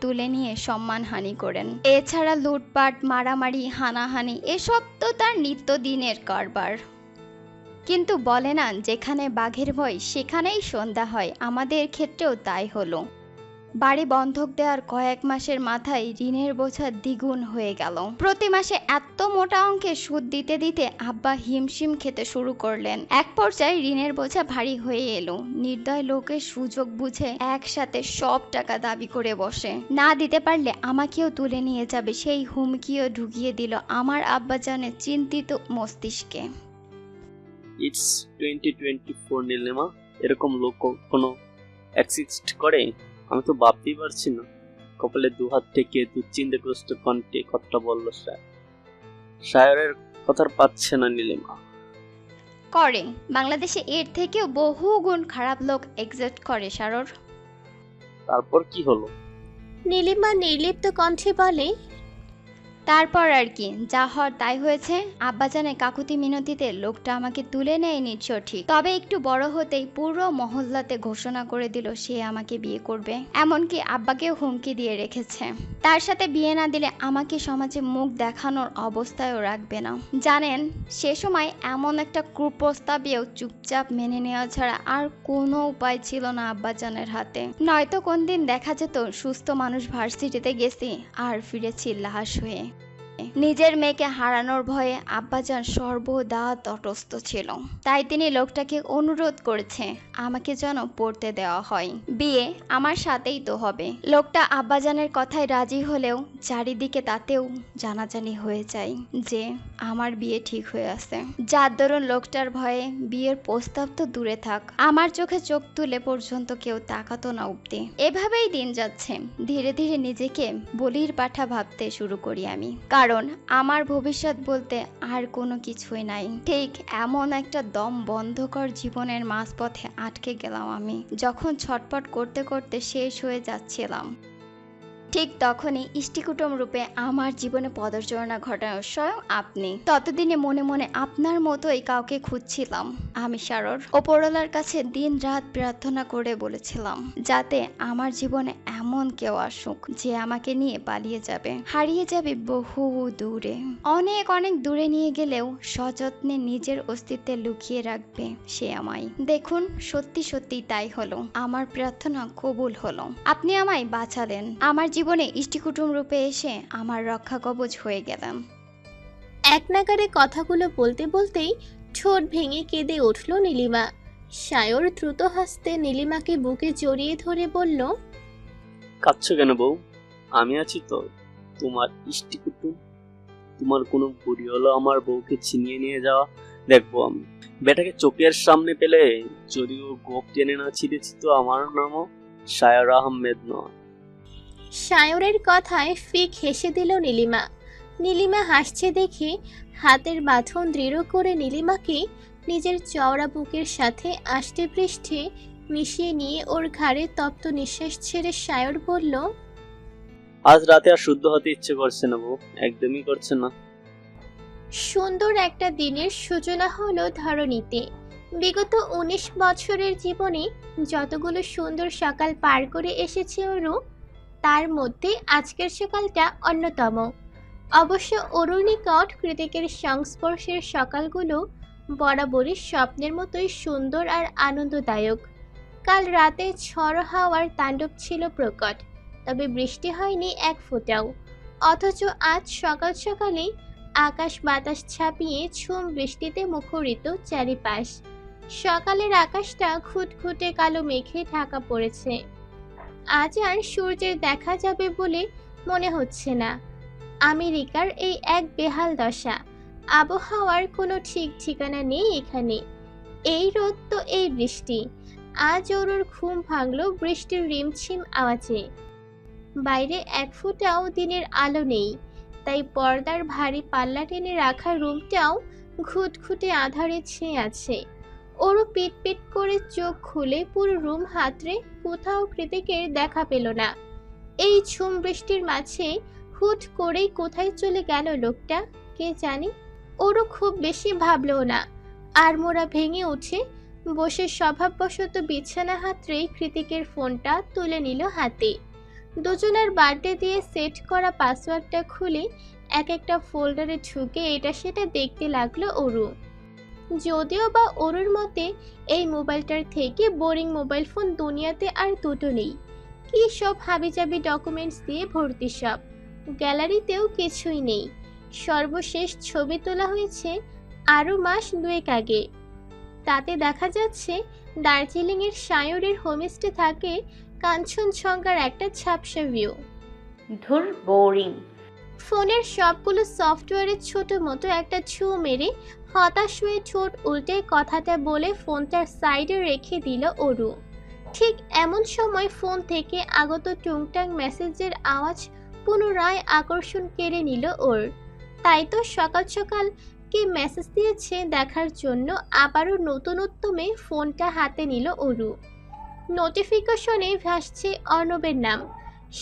তুলে নিয়ে সম্মানহানি করেন। এছাড়া লুটপাট, মারামারি, হানাহানি এসব তো তার নিত্যদিনের কারবার। কিন্তু বলে না, যেখানে বাঘের ভয় সেখানেই সন্ধ্যা হয়। আমাদের ক্ষেত্রেও তাই হলো। বাড়ি বন্ধক দেওয়ার কয়েক মাসের মাথায় ঋণের বোঝা দ্বিগুণ হয়ে গেল। প্রতি মাসে এত মোটা অঙ্কের সুদ দিতে দিতে আব্বা হিমশিম খেতে শুরু করলেন। এক পর্যায়ে ঋণের বোঝা ভারী হয়ে এলো। নির্দয় লোকের সুযোগ বুঝে একসাথে সব টাকা দাবি করে বসে। না দিতে পারলে আমাকেও তুলে নিয়ে যাবে, সেই হুমকিও ঢুকিয়ে দিল আমার আব্বাজানের চিন্তিত মস্তিষ্কে। ইটস 2024 নীলিমা, এরকম লোক কোনো এক্সিস্ট করে? আমি তো ভাবতেই পারছি না। কপালে দুহাত থেকে দুশ্চিন্তাগ্রস্ত কণ্ঠে কথাটা বলল শায়রের কথার পাচ্ছে না নীলিমা। করে, বাংলাদেশে এর থেকেও বহু গুণ খারাপ লোক এক্সিস্ট করে শারর। তারপর কি হলো? নীলিমা নির্লিপ্ত কণ্ঠে বলে, তারপর আর কি, যা হওয়ার তাই হয়েছে। আব্বাজানের কাকুতি মিনতিতে লোকটা আমাকে তুলে নেয়নি ঠিক, তবে একটু বড় হতেই পুরো মহল্লাতে ঘোষণা করে দিল সে আমাকে বিয়ে করবে। এমনকি আব্বাকেও হুমকি দিয়ে রেখেছে, তার সাথে বিয়ে না দিলে আমাকে সমাজে মুখ দেখানোর অবস্থায়ও রাখবে না। জানেন, সে সময় এমন একটা কুপ্রস্তাবেও চুপচাপ মেনে নেওয়া ছাড়া আর কোনো উপায় ছিল না আব্বাজানের হাতে। নয়তো কোন দিন দেখা যেত সুস্থ মানুষ ভার্সিটিতে গেছি আর ফিরেছি লাশ হয়ে। নিজের মেয়েকে হারানোর ভয়ে আব্বাজান সর্বদা তটস্থ ছিল। তাই তিনি লোকটাকে অনুরোধ করেছে আমাকে যেন পড়তে দেওয়া হয়, বিয়ে আমার সাথেই তো হবে। লোকটা আব্বাজানের কথায় রাজি হলেও চারিদিকে তাতেও জানাজানি হয়ে যায় যে আমার বিয়ে ঠিক হয়ে আছে। যার দরুন লোকটার ভয়ে বিয়ের প্রস্তাব তো দূরে থাক, আমার চোখে চোখ তুলে পর্যন্ত কেউ তাকাতো না অব্দি। এভাবেই দিন যাচ্ছে। ধীরে ধীরে নিজেকে বলির পাঠা ভাবতে শুরু করি আমি, কারণ আমার ভবিষ্যৎ বলতে আর কোনো কিছুই নাই। ঠিক এমন একটা দম বন্ধকর জীবনের মাঝপথে আটকে গেলাম আমি, যখন ছটপট করতে করতে শেষ হয়ে যাচ্ছিলাম। ঠিক তখনই ইষ্টিকুটুম রূপে আমার জীবনে পদচারণা ঘটানো স্বয়ং আপনি। ততদিনে মনে মনে আপনার মতোই কাউকে খুঁজছিলাম আমি শারর। ওপরওয়ালার কাছে দিন রাত প্রার্থনা করে বলেছিলাম যাতে আমার জীবনে এমন কেউ আসুক যে আমাকে নিয়ে পালিয়ে যাবে, হারিয়ে যাবে বহু দূরে, অনেক অনেক দূরে নিয়ে গেলেও সযত্নে নিজের অস্তিত্বে লুকিয়ে রাখবে সে আমায়। দেখুন, সত্যি সত্যি তাই হলো। আমার প্রার্থনা কবুল হলো। আপনি আমায় বাঁচালেন, আমার জীবনে ইষ্টিকুটুম রূপে এসে আমার রক্ষা কবচ হয়ে গেলেন। এক নাগারে কথাগুলো বলতে বলতেই ঠোঁট ভেঙে কেঁদে উঠল নীলিমা। শায়র দ্রুত হাসতে নীলিমাকে বুকে জড়িয়ে ধরে বলল, কাঁদছো কেন বউ? আমি আছি তো, তোমার ইষ্টিকুটুম। তোমার কোনো বুড়ি হলো আমার বউকে ছিনিয়ে নিয়ে যাওয়া দেখবো আমি। বেটাকে চোখের সামনে পেলে যদিও গোপ টেনে না ছিঁড়েছি তো আমার নামও শায়র আহমেদ নয়। শায়রের কথায় ফিক হেসে দিল নীলিমা। নীলিমা হাসছে দেখে হাতের বাঁধন দৃঢ় করে নীলিমাকে নিজের চওড়া বুকের সাথে আষ্টে পৃষ্ঠে মিশিয়ে নিয়ে ওর ঘাড়ে তপ্ত নিঃশ্বাস ছেড়ে শায়র বলল, আজ রাতে আর শুদ্ধ হতে ইচ্ছে করছে না বউ, একদমই করছে না। সুন্দর একটা দিনের সূচনা হলো ধরণীতে। বিগত 19 বছরের জীবনে যতগুলো সুন্দর সকাল পার করে এসেছে ওরু, তার মধ্যে আজকের সকালটা অন্যতম। অবশ্য অরুর নিকট কৃতিকের সংস্পর্শের সকালগুলো বরাবরই স্বপ্নের মতোই সুন্দর আর আনন্দদায়ক। কাল রাতে ঝড়ো হাওয়ার তাণ্ডব ছিল প্রকট, তবে বৃষ্টি হয়নি এক ফোঁটাও। অথচ আজ সকাল সকালেই আকাশ বাতাস ছাপিয়ে ঝুম বৃষ্টিতে মুখরিত চারিপাশ। সকালের আকাশটা খুঁতখুঁতে কালো মেঘে ঢাকা পড়েছে। আজ আর সূর্যের দেখা যাবে বলে মনে হচ্ছে না। আমেরিকার এই এক বেহাল দশা, আবহাওয়ার কোনো ঠিক ঠিকানা নেই এখানে। এই রোদ তো এই বৃষ্টি। আজ ওর ঘুম ভাঙল বৃষ্টির রিমঝিম আওয়াজে। বাইরে এক ফোঁটাও দিনের আলো নেই, তাই পর্দার ভারী পাল্লা টেনে রাখা রুমটাও ঘুটঘুটে আঁধারে ছেয়ে আছে। ওরও পিট পিট করে চোখ খুলে পুরো রুম হাতড়ে কোথাও কৃতিকের দেখা পেল না। এই ঝুম বৃষ্টির মাঝে হুট করেই কোথায় চলে গেল লোকটা কে জানে। ওরও খুব বেশি ভাবলো না, আর মোড়া ভেঙে উঠে বসে স্বভাববশত বিছানা হাতড়ে কৃতিকের ফোনটা তুলে নিল হাতে। দুজনের বার্থডে দিয়ে সেট করা পাসওয়ার্ডটা খুলে এক একটা ফোল্ডারে ঢুকে এটা সেটা দেখতে লাগলো অরু। যদিও বা অরুর মতে এই মোবাইলটার থেকে বোরিং মোবাইল ফোন দুনিয়াতে আর দুটো নেই। কি সব হাবিজাবি ডকুমেন্টস দিয়ে ভর্তি সব, গ্যালারিতেও কিছুই নেই। সর্বশেষ ছবি তোলা হয়েছে আরও মাস 2 আগে। তাতে দেখা যাচ্ছে দার্জিলিংয়ের সায়রের হোমস্টে থাকে কাঞ্চনজঙ্ঘার একটা ঝাপসা ভিউ। ধুর, বোরিং। ফোনের সবগুলো সফটওয়্যারের ছোট মতো একটা ছু মেরে হতাশ হয়ে ঠোঁট উল্টে কথাটা বলে ফোনটার সাইডে রেখে দিল অরু। ঠিক এমন সময় ফোন থেকে আগত টুংটাং মেসেজের আওয়াজ পুনরায় আকর্ষণ কেড়ে নিল ওর। তাই তো সকাল সকাল কে মেসেজ দিয়েছে দেখার জন্য আবারও নতুন উদ্যমে ফোনটা হাতে নিল অরু। নোটিফিকেশনে ভাসছে অর্ণবের নাম,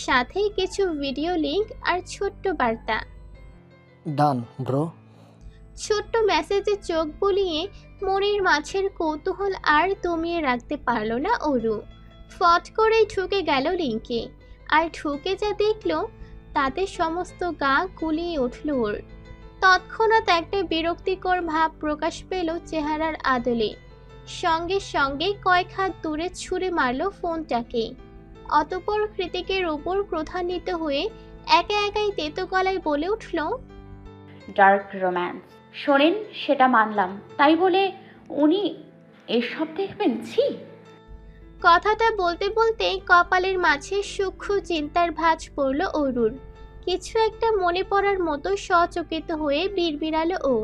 সাথে কিছু ভিডিও লিংক আর ছোট্ট বার্তা। ডান ব্রো। ছোট্ট মেসেজে চোখ বুলিয়ে মনের মাঝের কৌতূহল আর দমিয়ে রাখতে পারল না অরু। ফট করেই ঢুকে গেল লিংকে, আর ঢুকে যা দেখলো তাতে সমস্ত গা গুলিয়ে উঠল ওর। তৎক্ষণাৎ একটা বিরক্তিকর ভাব প্রকাশ পেল চেহারার আদলে। সঙ্গে সঙ্গে কয়েক হাত দূরে ছুঁড়ে মারল ফোনটাকে। অতঃপর কৃতিকের উপর ক্রোধান্বিত হয়ে একা একাই তেতো গলায় বলে উঠল, ডার্ক রোম্যান্স। শোনেন, সেটা মানলাম, তাই বলে উনি এসব দেখবেন? ছি। কথাটা বলতে বলতে কপালের মাঝে সূক্ষ্ম চিন্তার ভাঁজ পড়ল অরুর। কিছু একটা মনে পড়ার মতো সচকিত হয়ে বিড়বিড়ালো ও।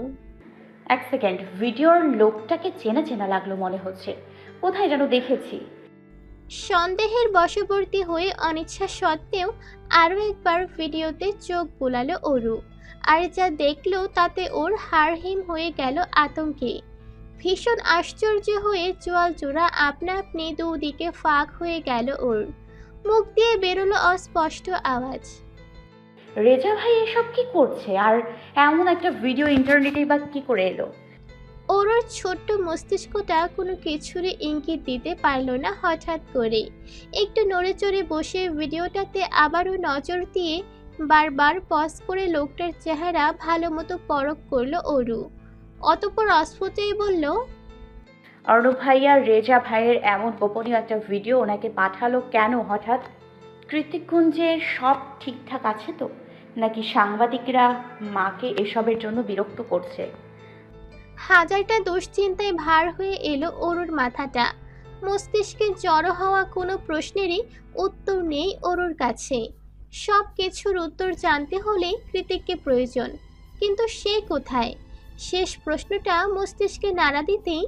এক সেকেন্ড, ভিডিওর লোকটাকে চেনা চেনা লাগলো মনে হচ্ছে, কোথায় যেন দেখেছি। সন্দেহের বশবর্তী হয়ে অনিচ্ছা সত্ত্বেও আরও একবার ভিডিওতে চোখ বোলালো অরু। আর যা দেখলো তাতে ওর হাড় হিম হয়ে গেল আতঙ্কে। ভীষণ আশ্চর্য হয়ে চোয়াল জোড়া আপনা আপনি দুদিকে ফাঁক হয়ে গেল ওর। মুখ দিয়ে বেরোলো অস্পষ্ট আওয়াজ, রেজা ভাই এসব কি করছে? আর এমন একটা ভিডিও ইন্টারনেটে বা কি করে এলো? ওর ছোট্ট মস্তিষ্কটা কোনো কিছুরই ইঙ্গিত দিতে পারল না। হঠাৎ করে একটু নড়ে চড়ে বসে ভিডিওটাতে আবারও নজর দিয়ে বারবার পজ করে লোকটার চেহারা ভালো মতো পরখ করলো অরু। অতঃপর অস্ফুটেই বলল, অর্ণব ভাইয়া রেজা ভাইয়ের এমন গোপনীয় একটা ভিডিও ওনাকে পাঠালো কেন হঠাৎ? কৃতিকগুঞ্জের সব ঠিকঠাক আছে তো, নাকি সাংবাদিকরা মাকে এসবের জন্য বিরক্ত করছে? হাজারটা দুশ্চিন্তায় ভার হয়ে এলো অরুর মাথাটা। মস্তিষ্কে জড়ো হওয়া কোনো প্রশ্নেরই উত্তর নেই অরুর কাছে। সব কিছুর উত্তর জানতে হলে কৃতিককে প্রয়োজন, কিন্তু সে কোথায়? শেষ প্রশ্নটা মস্তিষ্কে নাড়া দিতেই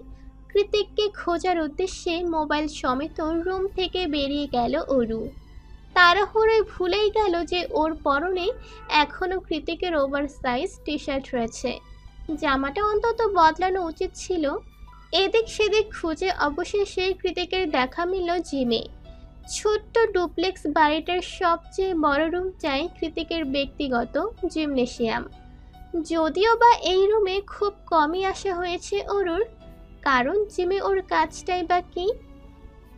কৃতিককে খোঁজার উদ্দেশ্যে মোবাইল সমেত রুম থেকে বেরিয়ে গেল অরু। তাড়াহুড়োয় ভুলেই গেল যে ওর পরনে এখনও কৃতিকের ওভার সাইজ টি শার্ট রয়েছে। জামাটা অন্তত বদলানো উচিত ছিল। এদিক সেদিক খুঁজে অবশেষে কৃতিকের দেখা মিলল জিমে। ছোট্ট ডুপ্লেক্স বাড়িটার সবচেয়ে বড় রুমটাই কৃতিকের ব্যক্তিগত জিমনেশিয়াম। যদিও বা এই রুমে খুব কমই আসা হয়েছে অরুর, কারণ জিমে ওর কাজটাই বা কি।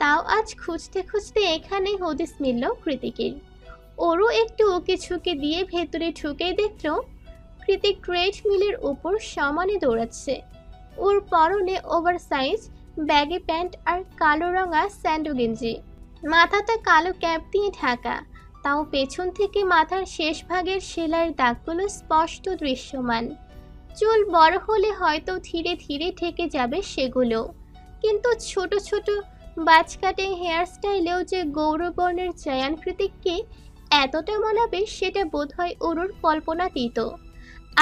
তাও আজ খুঁজতে খুঁজতে এখানে হদিস মিলল কৃতিকের। ওরও একটু উকিঝুঁকি দিয়ে ভেতরে ঢুকেই দেখল কৃতিক ট্রেডমিলের উপর সমানে দৌড়াচ্ছে। ওর পরনে ওভার সাইজ ব্যাগি প্যান্ট আর কালো রঙা স্যান্ডো গেঞ্জি, মাথাটা কালো ক্যাপ দিয়ে ঢাকা। তাও পেছন থেকে মাথার শেষ ভাগের সেলাইয়ের দাগগুলো স্পষ্ট দৃশ্যমান। চুল বড় হলে হয়তো ধীরে ধীরে ঢেকে যাবে সেগুলো, কিন্তু ছোট ছোট বাজ কাটিং হেয়ার স্টাইলেও যে গৌরবর্ণের জায়ান কৃতিককে এতটা মানাবে সেটা বোধহয় অরুর কল্পনাতীত।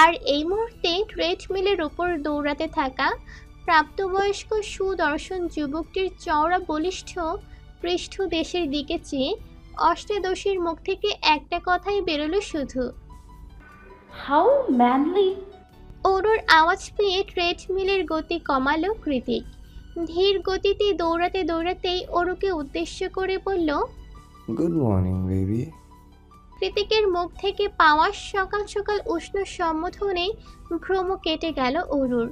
আর এই মুহূর্তে ট্রেডমিলের উপর দৌড়াতে থাকা প্রাপ্তবয়স্ক সুদর্শন যুবকটির চওড়া বলিষ্ঠ পৃষ্ঠ দেশের দিকে চেয়ে অষ্টাদশীর মুখ থেকে একটা কথাই বেরোলো শুধু, হাউ ম্যানলি। অরুর আওয়াজ পেয়ে ট্রেডমিলের গতি কমালো কৃতিক। ধীর গতিতে দৌড়াতে দৌড়াতেই অরুকে উদ্দেশ্য করে বলল, গুড মর্নিং বেবি। কৃতিকের মুখ থেকে পাওয়া সকাল সকাল উষ্ণ সম্বোধনে ভ্রম কেটে গেল অরুর।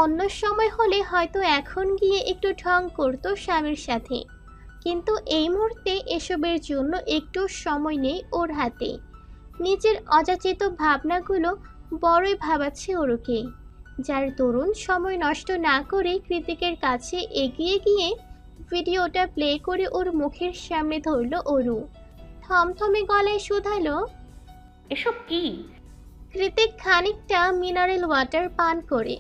অন্য সময় হলে হয়তো এখন গিয়ে একটু ঢং করতো স্বামীর সাথে, কিন্তু এই মুহূর্তে এসবের জন্য একটু সময় নেই ওর হাতে। নিজের অযাচিত ভাবনাগুলো বড়ই ভাবাচ্ছে ওরকে, যার তরুণ সময় নষ্ট না করে কৃতিকের কাছে এগিয়ে গিয়ে ভিডিওটা প্লে করে ওর মুখের সামনে ধরল অরু। থমথমে গলায় শুধালো। এসব কি? কৃতিক খানিকটা মিনারেল ওয়াটার পান করে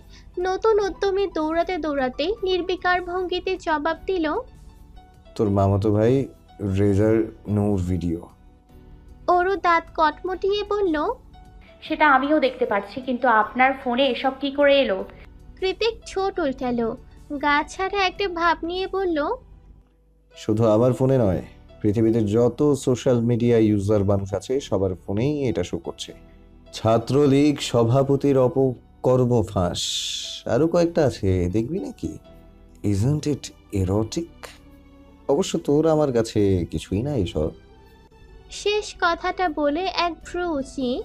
নতুন উদ্যমে দৌড়াতে দৌড়াতে নির্বিকার ভঙ্গিতে জবাব দিল। তোর মামাতো ভাই রেজার নূর ভিডিও। অরু দাঁত কটমটিয়ে বলল। সেটা আমিও দেখতে পাচ্ছি, কিন্তু আপনার ফোনে এসব কি করে এলো? কৃতিক ছোট উল্টালো, গা ছাড়া একটা ভাব নিয়ে বলল। শুধু আমার ফোনে নয়, পৃথিবীতে যত সোশ্যাল মিডিয়া ইউজার মানুষ আছে সবার ফোনেই এটা শো করছে। ছাত্রলীগ সভাপতির অপকর্ম ফাঁস, আরো কয়েকটা আছে, দেখবি নাকি? Isn't it erotic? অবশ্য তোর আমার কাছে কিছুই না এসব। শেষ কথাটা বলে এক ভ্রু উঁচিয়ে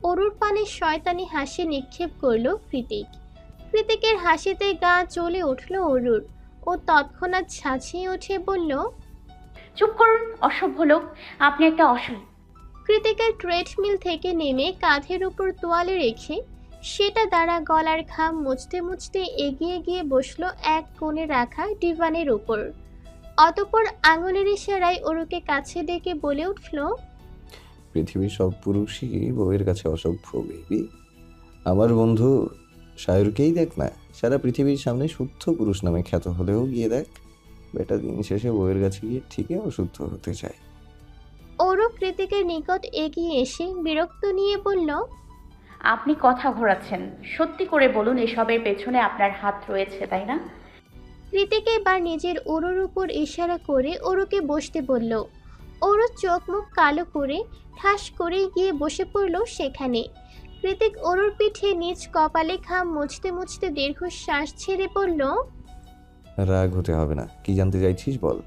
অরুর পানে শয়তানি হাসি নিক্ষেপ করলো কৃতিক। কৃতিকের হাসিতে গা জ্বলে উঠল অরুর। ও তৎক্ষণাৎ ছাঁচিয়ে উঠে বলল। চুপ করুন, অসভ্য লোক, আপনি একটা অসভ্য। কৃতিকের ট্রেডমিল থেকে নেমে কাঁধের উপর তোয়ালে রেখে সেটা দ্বারা গলার ঘাম মুছতে মুছতে এগিয়ে গিয়ে বসলো এক কোণে রাখা ডিভানের উপর। অতঃপর আঙুলের ইশারায় অরুকে কাছে ডেকে বলে উঠল। পৃথিবীর সব পুরুষই বউয়ের কাছে অসভ্য বেবি। আমার বন্ধু শায়রকেই দেখ না, সারা পৃথিবীর সামনে শুদ্ধ পুরুষ নামে খ্যাত হলেও গিয়ে দেখ, বেটা দিন শেষে বউয়ের কাছে গিয়ে ঠিকই অশুদ্ধ হতে চায়। অরু কৃতিকের নিকট এগিয়ে এসে বিরক্ত নিয়ে বলল। আপনি কথা ঘোরাচ্ছেন, সত্যি করে বলুন এসবের পেছনে আপনার হাত রয়েছে, তাই না? কৃতিক এবার নিজের অরুর উপর ইশারা করে অরুকে বসতে বলল। অরু চোখ মুখ কালো করে ঠাস করে গিয়ে বসে পড়ল সেখানে। কৃতিক অরুর পিঠে নিজ কপালে ঘাম মুছতে মুছতে দীর্ঘশ্বাস ছেড়ে পড়ল। রাগ হতে হবে না, কি জানতে চাইছিস বল।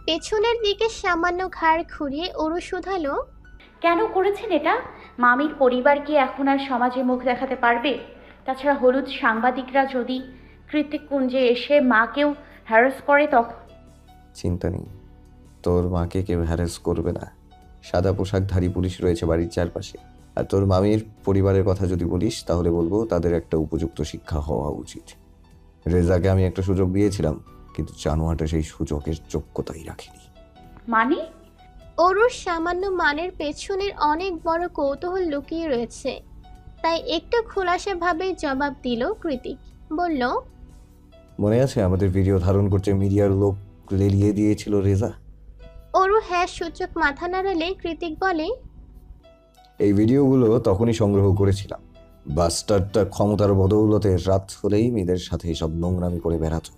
পেছনের দিকে সামান্য ঘাড় ঘুরিয়ে অরু শুধালো। কেন করেছেন এটা? মামির পরিবার কি এখন আর সমাজে মুখ দেখাতে পারবে? তাছাড়া হলুদ সাংবাদিকরা যদি কৃতিকুঞ্জে এসে মাকেও হ্যারাস করে তখন? চিন্তা নেই, তোর মাকে কেউ হ্যারাস করবে না। সাদা পোশাকধারী পুলিশ রয়েছে বাড়ির চারপাশে। আর তোর মামির পরিবারের কথা যদি বলিস তাহলে বলবো তাদের একটা উপযুক্ত শিক্ষা হওয়া উচিত। রেজাকে আমি একটা সুযোগ দিয়েছিলাম, কিন্তু জানোয়ারটা সেই সুযোগের যোগ্যতাই রাখেনি। মানে? অরুর সামান্য মানের পেছনের অনেক বড় কৌতূহল লুকিয়ে রয়েছে, তাই একটু খোলাসাভাবে জবাব দিল কৃতিক। বলল। মনে আছে আমাদের ভিডিও ধারণ করতে মিডিয়ার লোক লেলিয়ে দিয়েছিল রেজা? অরু হ্যাঁ সূচক মাথা নাড়ালে কৃতিক বলে। এই ভিডিওগুলো তখনই সংগ্রহ করেছিলাম। বাস্টারটা ক্ষমতার বদৌলতে রাত হলেই মেয়েদের সাথে এসব নোংরামি করে বেড়াতো,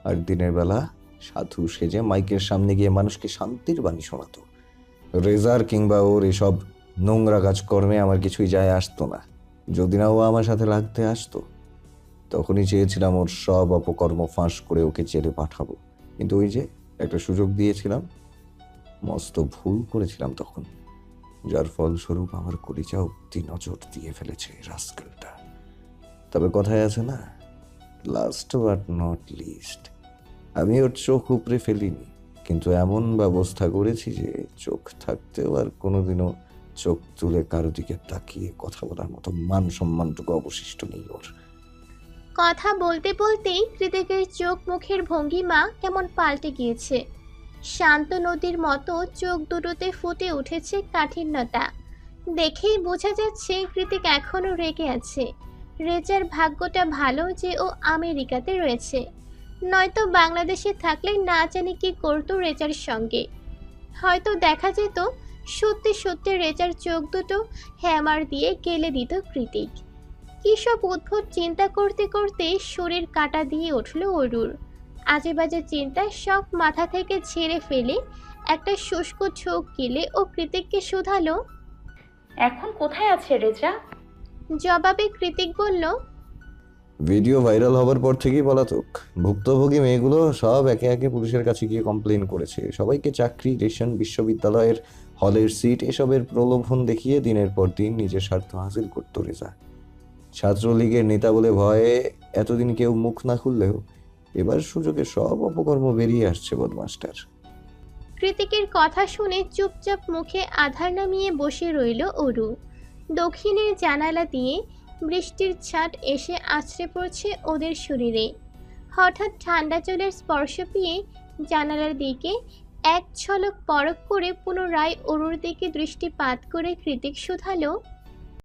আর দিনের বেলা সাধু সেজে মাইকের সামনে গিয়ে মানুষকে শান্তির বাণী শোনাতো। রেজার কিংবা ওর এসব নোংরা কাজকর্মে আমার কিছুই যায় আসতো না। যদি না ও আমার সাথে লাগতে আসতো, তখনই চেয়েছিলাম ওর সব অপকর্ম ফাঁস করে ওকে জেলে পাঠাবো। কিন্তু ওই যে একটা সুযোগ দিয়েছিলাম, মস্ত ভুল করেছিলাম তখন, যার ফলস্বরূপ আমার কলিজা অব্দি নজর দিয়ে ফেলেছে রাস্কেলটা। তবে কথায় আছে না, লাস্ট বাট নট লিস্ট, আমি ওর চোখ উপড়ে ফেলিনি, কিন্তু এমন ব্যবস্থা করেছি যে চোখ থাকতেও আর কোনোদিনও চোখ তুলে কারো দিকে তাকিয়ে কথা বলার মতো মান সম্মানটুকু অবশিষ্ট নেই ওর। কথা বলতে বলতেই কৃতিকের চোখ মুখের ভঙ্গিমা কেমন পাল্টে গিয়েছে। শান্ত নদীর মতো চোখ দুটোতে ফুটে উঠেছে কাঠিন্যতা। দেখেই বোঝা যাচ্ছে কৃতিক এখনো রেগে আছে। রেজার ভাগ্যটা ভালো যে ও আমেরিকাতে রয়েছে, নয়তো বাংলাদেশে থাকলে না জানি কি করতো রেজার সঙ্গে। হয়তো দেখা যেত সত্যি সত্যি রেজার চোখ দুটো হ্যামার দিয়ে গেলে দিত কৃতিক। কী সব উদ্ভট চিন্তা করতে করতে শরীর কাটা দিয়ে উঠল অরুর। আজে বাজে চিন্তা সব মাথা থেকে ঝেড়ে ফেলে একটা শুষ্ক চোখ গিলে ও কৃতিককে শুধালো। এখন কোথায় আছে রেজা? জবাবে কৃতিক বলল। ভিডিও ভাইরাল হবার পর থেকেই পলাতক। ভুক্তভোগী মেয়েগুলো সব একে একে পুলিশের কাছে গিয়ে কমপ্লেন করেছে। সবাইকে চাকরি, রেশন, বিশ্ববিদ্যালয়ের হলের সিট এসবের প্রলোভন দেখিয়ে দিনের পর দিন নিজের স্বার্থ হাসিল করত রেজা। ছাত্রলীগের নেতা বলে ভয়ে এতদিন কেউ মুখ না খুললেও এবার সুযোগে সব অপকর্ম বেরিয়ে আসছে বদমাস্টার। কৃতিকের কথা শুনে চুপচাপ মুখে আধার নামিয়ে বসে রইল অরু। দক্ষিণের জানালা দিয়ে বৃষ্টির ছাট এসে আছড়ে পড়ছে ওদের শরীরে। হঠাৎ ঠান্ডা জলের স্পর্শ পেয়ে জানালার দিকে এক ঝলক পরখ করে পুনরায় অরুর দিকে দৃষ্টিপাত করে কৃতিক শুধালো,